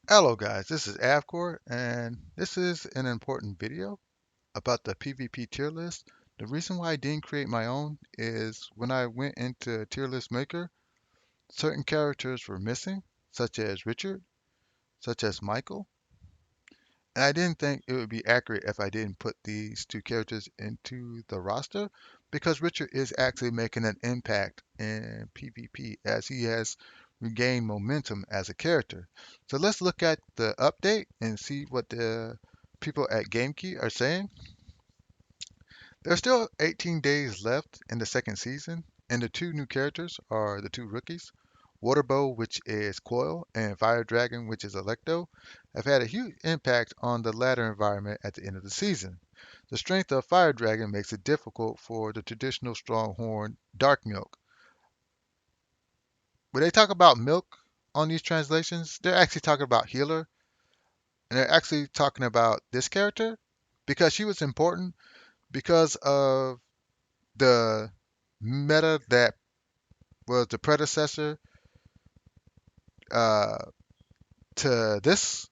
Hello guys, this is Avcoor and this is an important video about the PvP tier list. The reason why I didn't create my own is when I went into tier list maker, certain characters were missing, such as Richard, such as Michael, and I didn't think it would be accurate if I didn't put these two characters into the roster because Richard is actually making an impact in PvP as he has regained momentum as a character. So let's look at the update and see what the people at GameKey are saying. There's still 18 days left in the second season, and the two new characters are the two rookies. Waterbow, which is Coil, and Fire Dragon, which is Electo, have had a huge impact on the ladder environment at the end of the season. The strength of Fire Dragon makes it difficult for the traditional Stronghorn Dark Milk. When they talk about milk on these translations, they're actually talking about healer, and they're actually talking about this character because she was important because of the meta that was the predecessor uh, to this.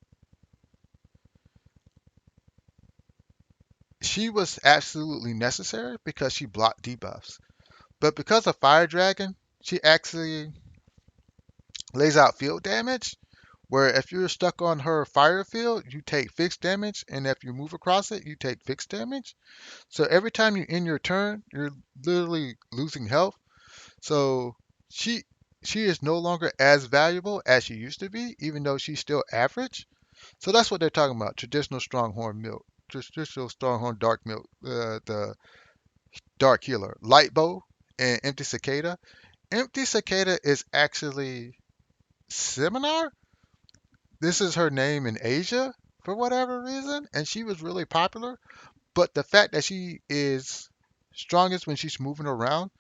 She was absolutely necessary because she blocked debuffs. But because of Fire Dragon, she actually lays out field damage. Where if you're stuck on her fire field, you take fixed damage, and if you move across it, you take fixed damage. So every time you end your turn, you're literally losing health. So she she is no longer as valuable as she used to be, even though she's still average. So that's what they're talking about. Traditional Stronghorn milk, traditional Stronghorn dark milk, the dark healer, light bow, and empty cicada. Empty cicada is actually seminar. This is her name in Asia for whatever reason, and she was really popular. But the fact that she is strongest when she's moving around,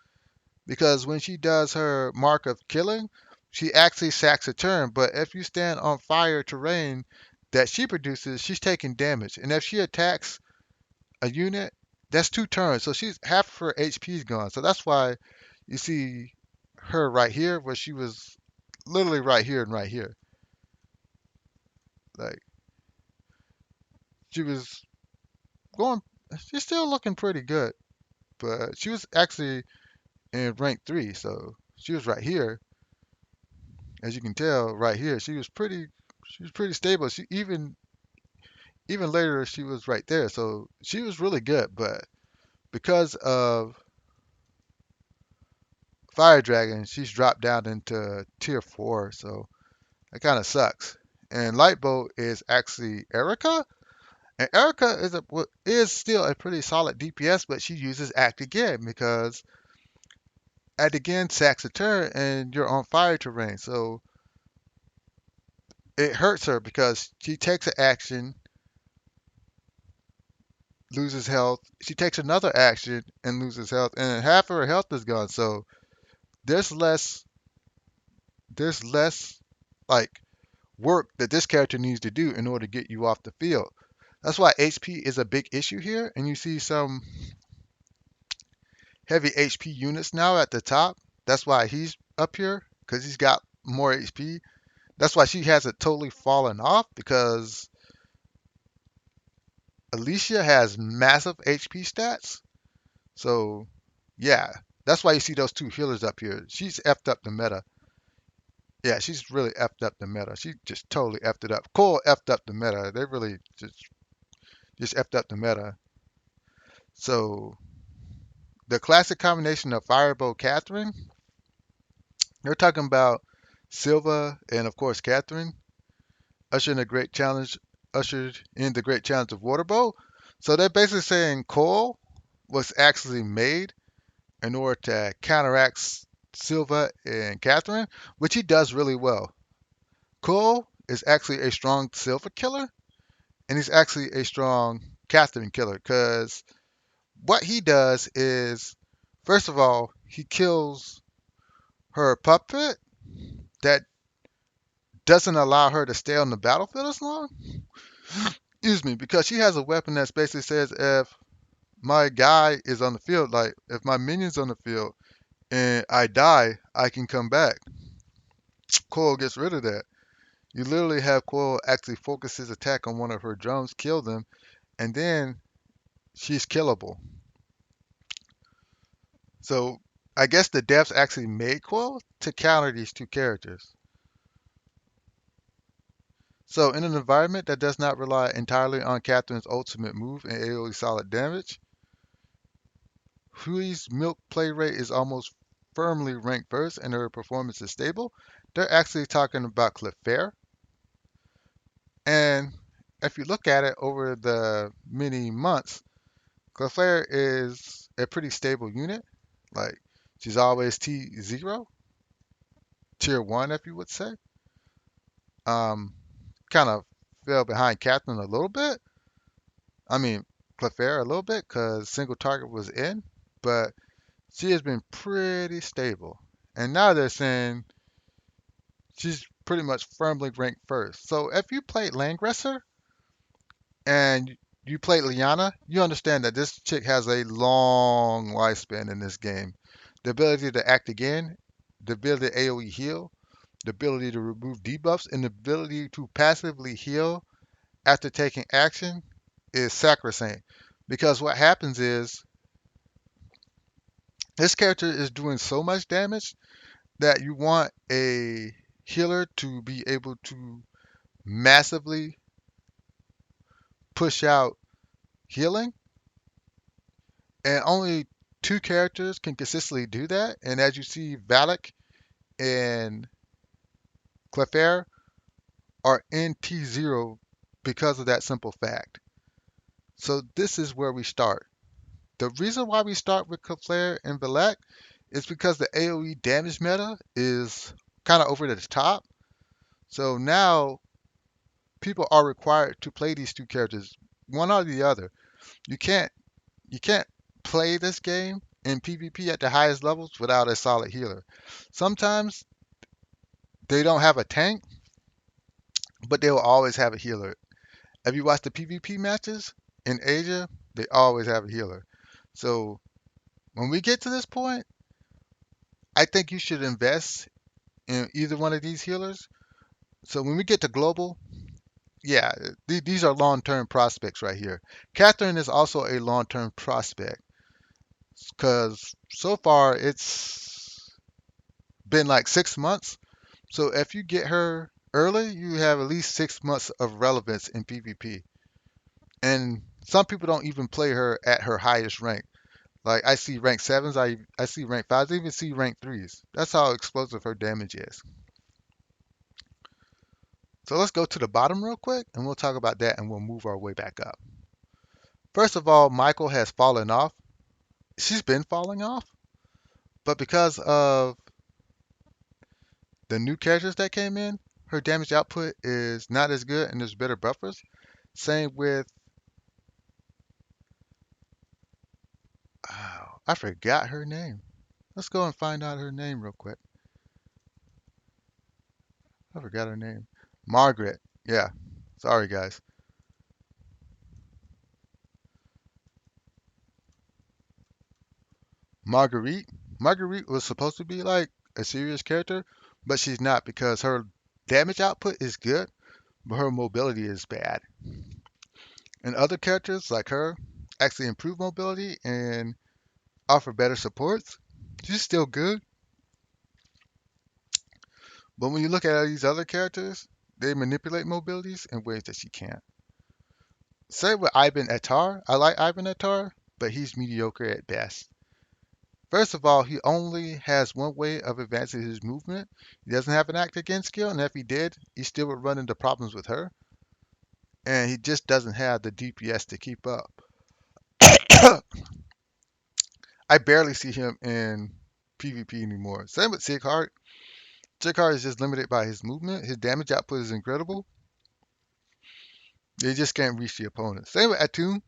because when she does her mark of killing, she actually sacks a turn. But if you stand on fire terrain that she produces, she's taking damage. And if she attacks a unit, that's two turns. So she's half of her HP is gone. So that's why you see her right here, where she was literally right here and right here. Like she was going, she's still looking pretty good, but she was actually in rank three, so she was right here. As you can tell, right here, she was pretty stable. She even later she was right there, so she was really good. But because of Fire Dragon, she's dropped down into tier four, so that kind of sucks. And Lightbolt is actually Erica, and Erica is still a pretty solid DPS, but she uses Act Again because Act Again sacks a turn and you're on fire terrain, so it hurts her because she takes an action, loses health. She takes another action and loses health, and half of her health is gone. So there's less, there's less like work that this character needs to do in order to get you off the field. That's why HP is a big issue here, and you see some heavy HP units now at the top. That's why he's up here because he's got more HP. That's why she hasn't totally fallen off because Alicia has massive HP stats. So, yeah, that's why you see those two healers up here. She's effed up the meta. Yeah, she's really effed up the meta. She just totally effed it up. Cole effed up the meta. They really just effed up the meta. So the classic combination of Firebow Catherine, they're talking about Silva and of course Catherine ushered in the great challenge of Waterbow. So they're basically saying Cole was actually made in order to counteract Silva and Catherine, which he does really well. Cole is actually a strong Silva killer, and he's actually a strong Catherine killer because what he does is, first of all, he kills her puppet that doesn't allow her to stay on the battlefield as long. Excuse me, because she has a weapon that basically says if my guy is on the field, like if my minion's on the field and I die, I can come back. Cole gets rid of that. You literally have Quill actually focus his attack on one of her drums, kill them, and then she's killable. So I guess the devs actually made Quill to counter these two characters. So in an environment that does not rely entirely on Catherine's ultimate move and AoE solid damage, Hui's milk play rate is almost firmly ranked first and her performance is stable. They're actually talking about Clefairy. And if you look at it over the many months, Clefairy is a pretty stable unit. Like she's always T0, tier 1 if you would say. Um, kind of fell behind Catherine a little bit. I mean, Clefairy a little bit because single target was in, but she has been pretty stable. And now they're saying she's pretty much firmly ranked first. So if you played Langresser and you played Liana, you understand that this chick has a long lifespan in this game. The ability to act again, the ability to AoE heal, the ability to remove debuffs, and the ability to passively heal after taking action is sacrosanct. Because what happens is this character is doing so much damage that you want a healer to be able to massively push out healing, and only two characters can consistently do that. And as you see, Valak and Clefairy are in T0 because of that simple fact. So this is where we start. The reason why we start with Clefairy and Valak is because the AoE damage meta is kind of over the top. So now people are required to play these two characters, one or the other. You can't you can't play this game in PvP at the highest levels without a solid healer. Sometimes they don't have a tank, but they will always have a healer. If you watch the PvP matches in Asia, they always have a healer. So when we get to this point, I think you should invest in either one of these healers. So when we get to global, yeah, these are long-term prospects right here. Catherine is also a long-term prospect because so far it's been like 6 months. So if you get her early, you have at least 6 months of relevance in PvP. And some people don't even play her at her highest rank. Like I see rank sevens, I see rank fives, I even see rank threes. That's how explosive her damage is. So let's go to the bottom real quick and we'll talk about that and we'll move our way back up. First of all, Michael has fallen off. She's been falling off, but because of the new characters that came in, her damage output is not as good and there's better buffers. Same with, oh, I forgot her name. Let's go and find out her name real quick. I forgot her name. Margaret. Yeah. Sorry, guys. Marguerite. Marguerite was supposed to be like a serious character, but she's not because her damage output is good, but her mobility is bad. And other characters like her actually improve mobility and offer better supports. She's still good, but when you look at these other characters, they manipulate mobilities in ways that she can't. Same with Ivan Attar. I like Ivan Attar, but he's mediocre at best. First of all, he only has one way of advancing his movement. He doesn't have an act against skill, and if he did, he still would run into problems with her. And he just doesn't have the DPS to keep up. I barely see him in PvP anymore. Same with Sighart. Sighart is just limited by his movement. His damage output is incredible. They just can't reach the opponent. Same with Atum.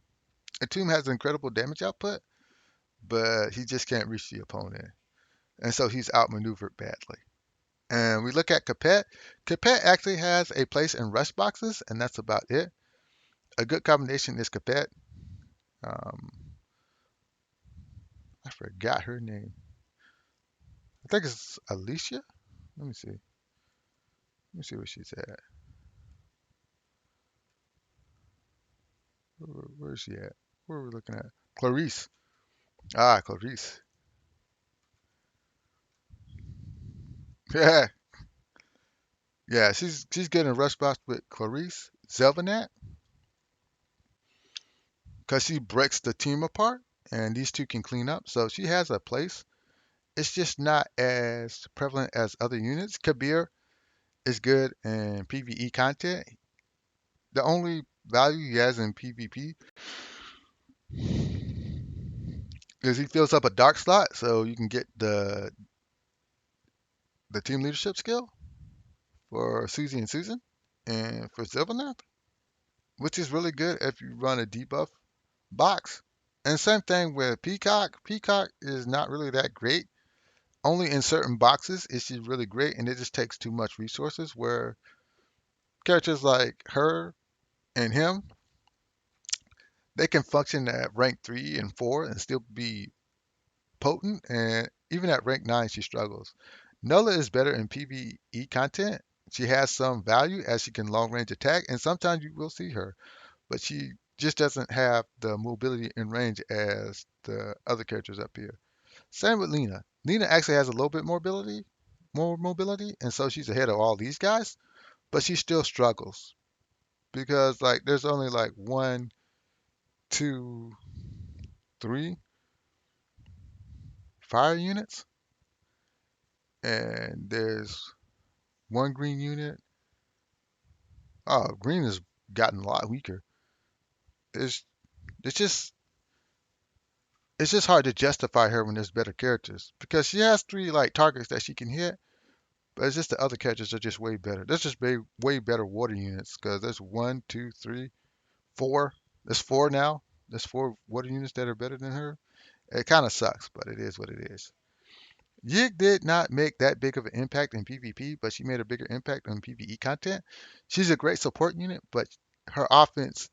Atum has incredible damage output, but he just can't reach the opponent. And so he's outmaneuvered badly. And we look at Capet. Capet actually has a place in rush boxes, and that's about it. A good combination is Capet. Um, I forgot her name. I think it's Alicia. Let me see. Let me see where she's at. Where is she at? Where are we looking at? Clarice. Ah, Clarice. Yeah, yeah. She's getting a rush box with Clarice Zelvanat because she breaks the team apart, and these two can clean up. So she has a place. It's just not as prevalent as other units. Kabir is good in PvE content. The only value he has in PvP is he fills up a dark slot, so you can get the team leadership skill for Susie and Susan, and for Sylvaneth, which is really good if you run a debuff box. And same thing with Peacock. Peacock is not really that great. Only in certain boxes is she really great, and it just takes too much resources. Where characters like her and him, they can function at rank 3 and 4 and still be potent, and even at rank 9, she struggles. Nola is better in PvE content. She has some value as she can long range attack, and sometimes you will see her, but she just doesn't have the mobility and range as the other characters up here. Same with Lena. Lena actually has a little bit more mobility, and so she's ahead of all these guys, but she still struggles because like there's only like one, two, three fire units, and there's one green unit. Oh, green has gotten a lot weaker. It's it's just it's just hard to justify her when there's better characters because she has three like targets that she can hit, but it's just the other characters are just way better. There's just way better water units because there's one, two, three, four. There's four now. There's four water units that are better than her. It kind of sucks, but it is what it is. Yig did not make that big of an impact in PvP, but she made a bigger impact on PvE content. She's a great support unit, but her offense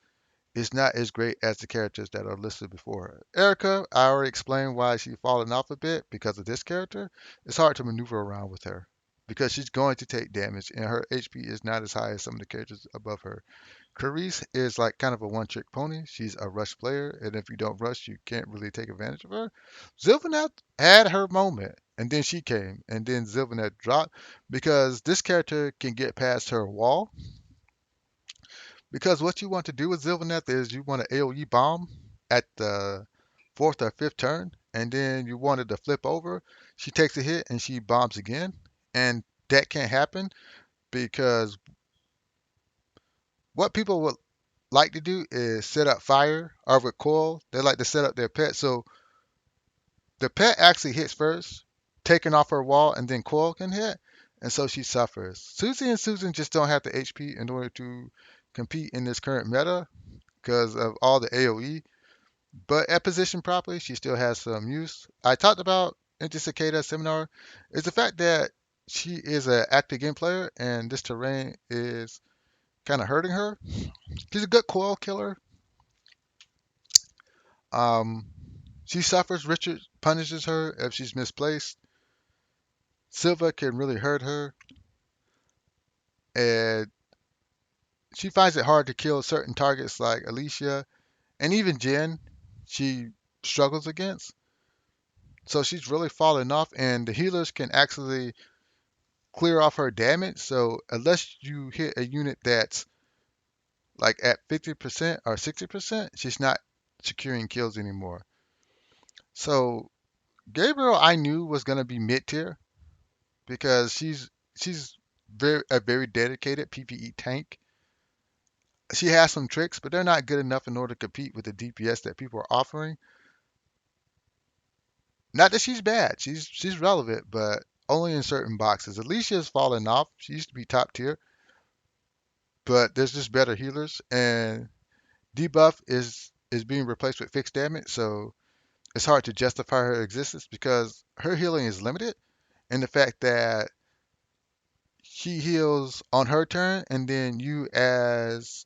is not as great as the characters that are listed before her. Erica, I already explained why she's fallen off a bit because of this character. It's hard to maneuver around with her because she's going to take damage and her HP is not as high as some of the characters above her. Carice is like kind of a one-trick pony. She's a rush player, and if you don't rush, you can't really take advantage of her. Sylvaneth had her moment, and then she came, and then Sylvaneth dropped because this character can get past her wall. Because what you want to do with Sylvaneth is you want to AoE bomb at the fourth or fifth turn, and then you want it to flip over. She takes a hit and she bombs again, and that can't happen because what people would like to do is set up fire or with coil. They like to set up their pet so the pet actually hits first, taking off her wall, and then coil can hit, and so she suffers. Susie and Susan just don't have the HP in order to compete in this current meta because of all the AoE. But at position properly, she still has some use. I talked about Inti Cicada seminar is the fact that she is an active game player and this terrain is kind of hurting her. She's a good coil killer. Um, she suffers. Richard punishes her if she's misplaced. Silva can really hurt her, and she finds it hard to kill certain targets like Alicia and even Jen. She struggles against. So she's really falling off, and the healers can actually clear off her damage. So unless you hit a unit that's like at 50% or 60%, she's not securing kills anymore. So Gabriel, I knew was gonna be mid tier because she's very dedicated PvE tank. She has some tricks, but they're not good enough in order to compete with the DPS that people are offering. Not that she's bad, she's relevant, but only in certain boxes. Alicia's fallen off. She used to be top tier, but there's just better healers, and debuff is being replaced with fixed damage, so it's hard to justify her existence because her healing is limited, and the fact that she heals on her turn, and then you as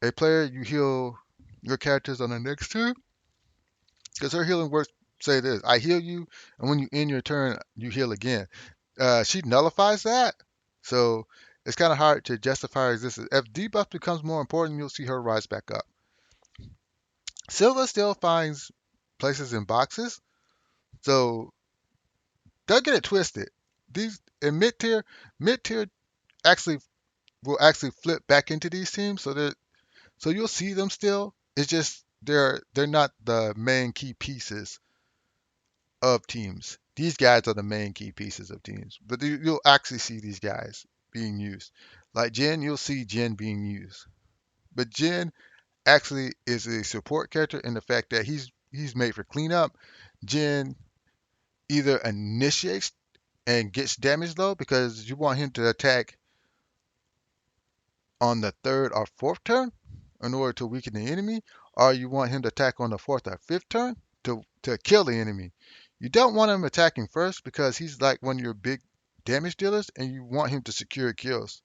a player you heal your characters on the next turn, because her healing works. Say this: I heal you, and when you end your turn, you heal again. She nullifies that, so it's kind of hard to justify her existence. If debuff becomes more important, you'll see her rise back up. Silver still finds places in boxes, so don't get it twisted. These in mid tier actually will actually flip back into these teams, so you'll see them still. It's just they're not the main key pieces of teams. These guys are the main key pieces of teams, but you'll actually see these guys being used. Like Jin, you'll see Jin being used, but Jin actually is a support character in the fact that he's made for cleanup. Jin either initiates and gets damage though because you want him to attack on the third or fourth turn in order to weaken the enemy, or you want him to attack on the fourth or fifth turn to kill the enemy. You don't want him attacking first because he's like one of your big damage dealers, and you want him to secure kills.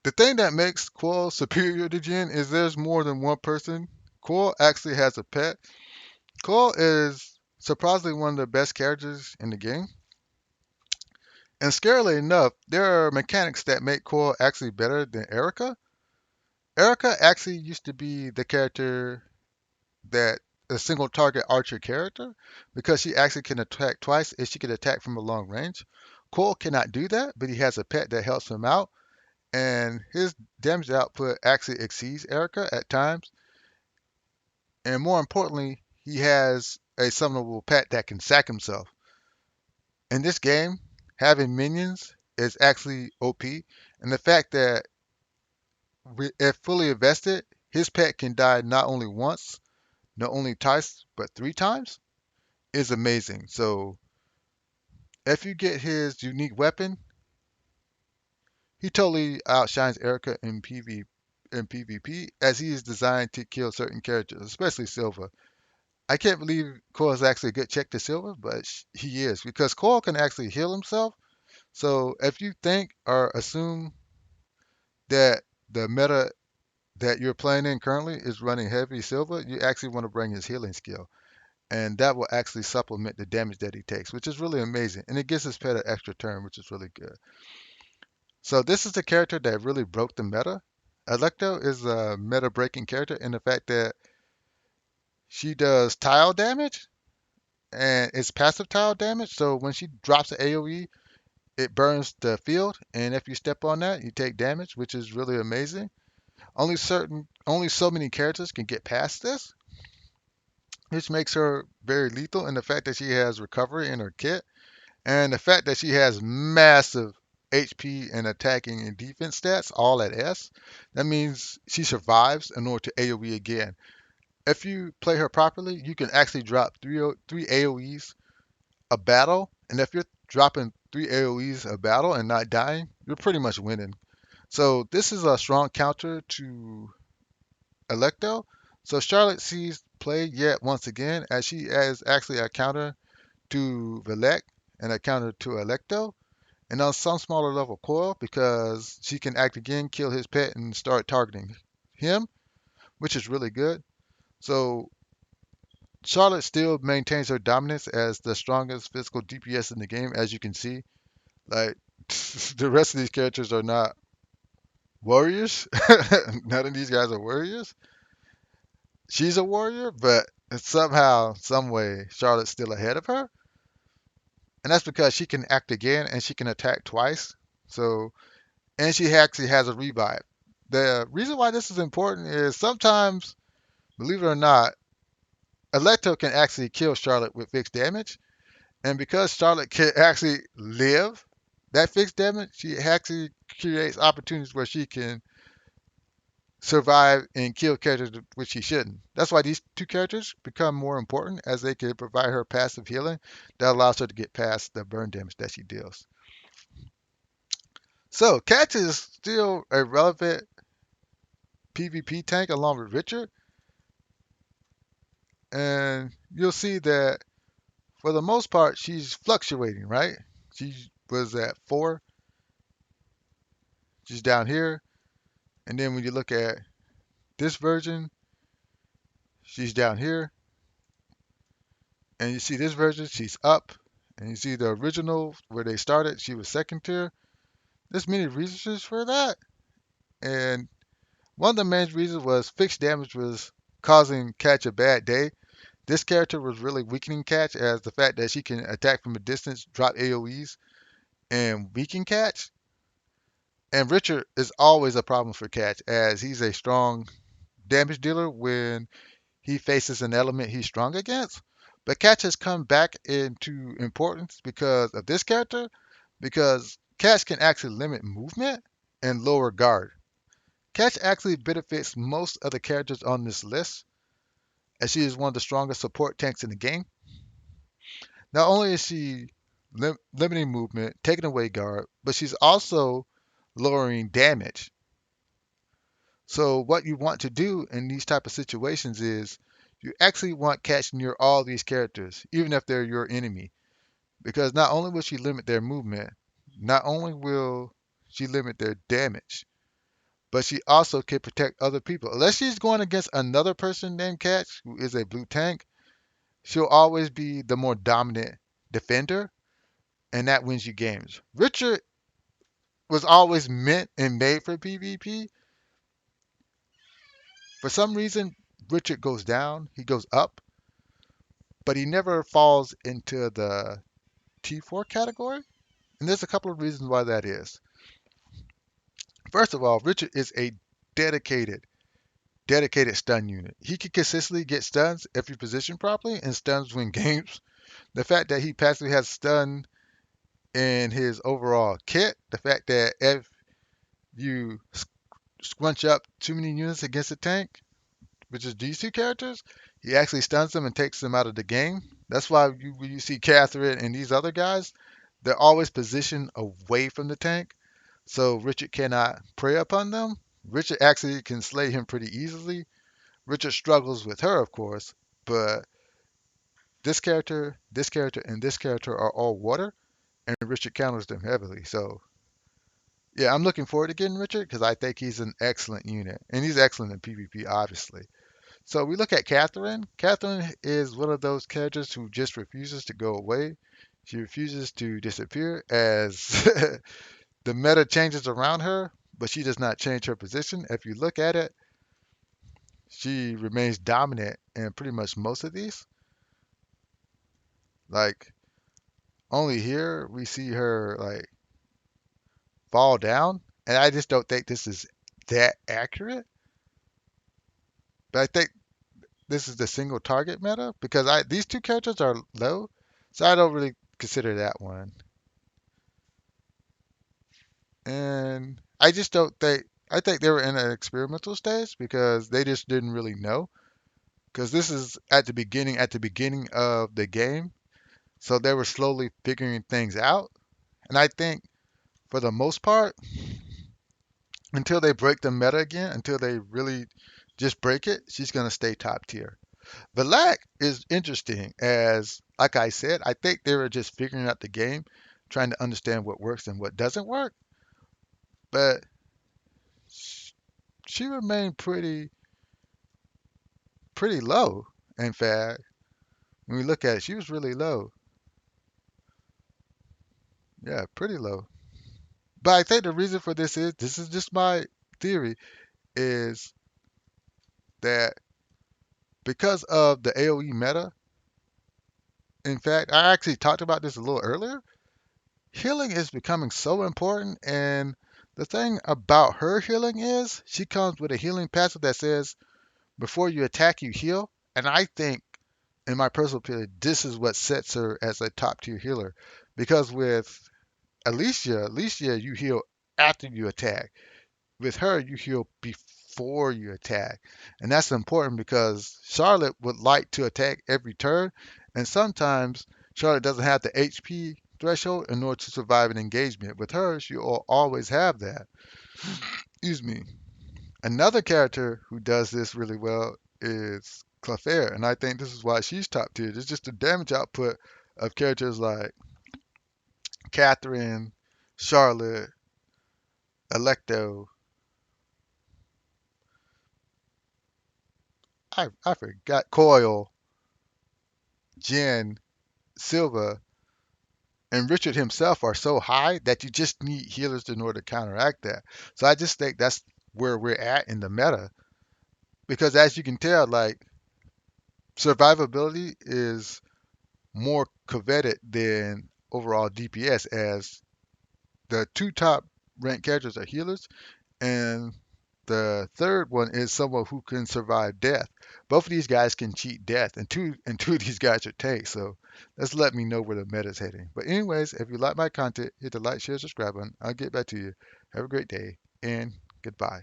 The thing that makes Quill superior to Jin is there's more than one person. Quill actually has a pet. Quill is surprisingly one of the best characters in the game. And scarily enough, there are mechanics that make Quill actually better than Erica. Erica actually used to be the character that a single target archer character because she actually can attack twice and she can attack from a long range. Cole cannot do that, but he has a pet that helps him out, and his damage output actually exceeds Erica at times. And more importantly, he has a summonable pet that can sack himself. In this game, having minions is actually OP, and the fact that if fully invested, his pet can die not only once, not only twice, but three times is amazing. So if you get his unique weapon, he totally outshines Erica in PvP as he is designed to kill certain characters, especially Silva. I can't believe Cole is actually a good check to Silva, but he is because Cole can actually heal himself. So if you think or assume that the meta that you're playing in currently is running heavy Silva, you actually want to bring his healing skill. And that will actually supplement the damage that he takes, which is really amazing. And it gives his pet an extra turn, which is really good. So this is the character that really broke the meta. Electo is a meta breaking character in the fact that she does tile damage and it's passive tile damage. So when she drops an AoE, it burns the field, and if you step on that, you take damage, which is really amazing. Only so many characters can get past this, which makes her very lethal. And the fact that she has recovery in her kit, and the fact that she has massive HP and attacking and defense stats all at S, that means she survives in order to AoE again. If you play her properly, you can actually drop three AoEs a battle, and if you're dropping three AoEs a battle and not dying, you're pretty much winning. So this is a strong counter to Electo. So Charlotte sees play yet once again as she is actually a counter to Velek and a counter to Electo. And on some smaller level Coil because she can act again, kill his pet, and start targeting him, which is really good. So Charlotte still maintains her dominance as the strongest physical DPS in the game, as you can see. Like the rest of these characters are not warriors. None of these guys are warriors. She's a warrior, but somehow, some way, Charlotte's still ahead of her, and that's because she can act again and she can attack twice. So and she actually has a revive. The reason why this is important is sometimes, believe it or not, Electo can actually kill Charlotte with fixed damage, and because Charlotte can actually live that fixed damage, she actually creates opportunities where she can survive and kill characters which she shouldn't. That's why these two characters become more important as they can provide her passive healing that allows her to get past the burn damage that she deals. So Catch is still a relevant PvP tank along with Richard, and you'll see that for the most part she's fluctuating, right? She was at 4, she's down here, and then when you look at this version, she's down here, and you see this version, she's up, and you see the original where they started, she was second tier. There's many reasons for that, and One of the main reasons was fixed damage was causing Catch a bad day. This character was really weakening Catch as the fact that she can attack from a distance, drop AoEs, and weaken Catch. And Richard is always a problem for Catch as he's a strong damage dealer when he faces an element he's strong against. But Catch has come back into importance because of this character, because Catch can actually limit movement and lower guard. Catch actually benefits most of the characters on this list, as she is one of the strongest support tanks in the game. Not only is she limiting movement, taking away guard, but she's also lowering damage. So what you want to do in these type of situations is you actually want Catch near all these characters, even if they're your enemy, because not only will she limit their movement, not only will she limit their damage, but she also can protect other people. Unless she's going against another person named Catch, who is a blue tank, she'll always be the more dominant defender, and that wins you games. Richard was always meant and made for PvP. For some reason, Richard goes down, he goes up, but he never falls into the T4 category. And there's a couple of reasons why that is. First of all, Richard is a dedicated, dedicated stun unit. He can consistently get stuns if you position properly, and stuns win games. The fact that he passively has stun in his overall kit, the fact that if you scrunch up too many units against a tank, which is these two characters, he actually stuns them and takes them out of the game. That's why when you see Catherine and these other guys, they're always positioned away from the tank, so Richard cannot prey upon them. Richard actually can slay him pretty easily. Richard struggles with her, of course, but this character, and this character are all water, and Richard counters them heavily. So yeah, I'm looking forward to getting Richard because I think he's an excellent unit, and he's excellent in PvP, obviously. So we look at Catherine. Catherine is one of those characters who just refuses to go away. She refuses to disappear as the meta changes around her, but she does not change her position. If you look at it, she remains dominant in pretty much most of these. Like only here we see her like fall down, and I just don't think this is that accurate. But I think this is the single target meta because I these two characters are low, so I don't really consider that one. And I just don't think I think they were in an experimental stage because they just didn't really know. Because this is at the beginning of the game, so they were slowly figuring things out. And I think for the most part, until they break the meta again, until they really just break it, she's gonna stay top tier. Valak is interesting as, like I said, I think they were just figuring out the game, trying to understand what works and what doesn't work. But she remained pretty low. In fact, when we look at it, she was really low. Yeah, pretty low. But I think the reason for this is just my theory, is that because of the AoE meta, in fact, I actually talked about this a little earlier. Healing is becoming so important, and the thing about her healing is she comes with a healing passive that says before you attack, you heal. And I think, in my personal opinion, this is what sets her as a top tier healer. Because with Alicia, you heal after you attack. With her, you heal before you attack. And that's important because Charlotte would like to attack every turn, and sometimes Charlotte doesn't have the HP threshold in order to survive an engagement. With her, she'll always have that. Excuse me. Another character who does this really well is Clefairy, and I think this is why she's top tier. It's just the damage output of characters like Catherine, Charlotte, Electo. I forgot Coil, Jen, Silva, and Richard himself are so high that you just need healers in order to counteract that. So I just think that's where we're at in the meta. Because as you can tell, like survivability is more coveted than overall DPS, as the two top ranked characters are healers, and the third one is someone who can survive death. Both of these guys can cheat death, and two of these guys are tanks. So that's let me know where the meta's heading. But anyways, if you like my content, hit the like, share, subscribe button. I'll get back to you. Have a great day and goodbye.